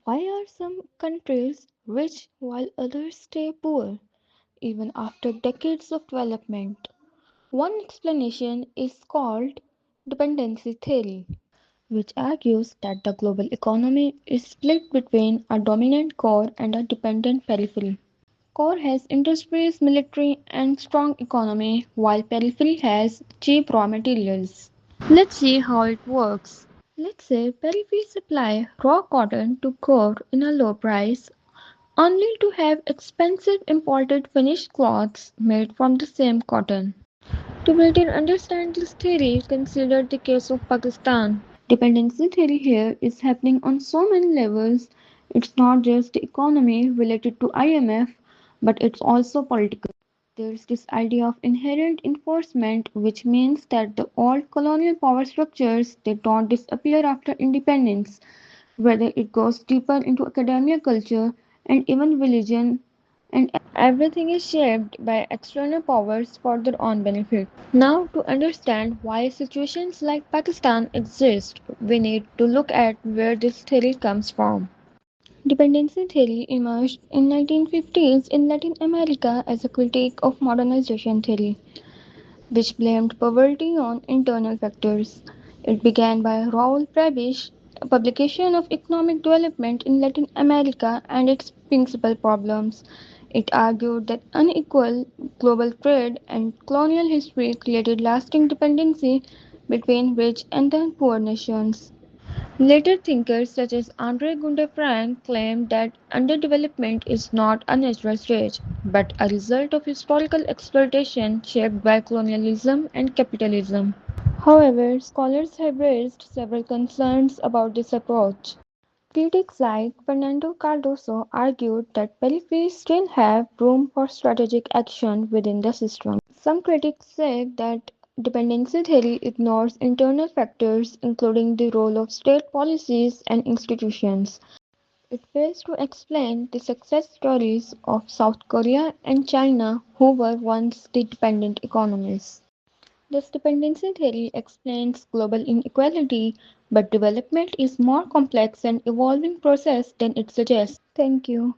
Why are some countries rich while others stay poor, even after decades of development? One explanation is called dependency theory, which argues that the global economy is split between a dominant core and a dependent periphery. Core has industries, military, and strong economy, while periphery has cheap raw materials. Let's see how it works. Let's say periphery supply raw cotton to core in a low price, only to have expensive imported finished cloths made from the same cotton. To better understand this theory, consider the case of Pakistan. Dependency theory here is happening on so many levels. It's not just the economy related to IMF, but it's also political. There's this idea of inherent enforcement, which means that the old colonial power structures they don't disappear after independence, whether it goes deeper into academia, culture, and even religion, and everything is shaped by external powers for their own benefit. Now, to understand why situations like Pakistan exist, we need to look at where this theory comes from. Dependency theory emerged in 1950s in Latin America as a critique of modernization theory, which blamed poverty on internal factors. It began by Raul Prebisch, a publication of economic development in Latin America and its principal problems. It argued that unequal global trade and colonial history created lasting dependency between rich and the poor nations. Later thinkers such as Andre Gunde Frank claimed that underdevelopment is not a natural state, but a result of historical exploitation shaped by colonialism and capitalism. However, scholars have raised several concerns about this approach. Critics like Fernando Cardoso argued that peripheries still have room for strategic action within the system. Some critics say that dependency theory ignores internal factors, including the role of state policies and institutions. It fails to explain the success stories of South Korea and China, who were once the dependent economies. This dependency theory explains global inequality, but development is more complex and evolving process than it suggests. Thank you.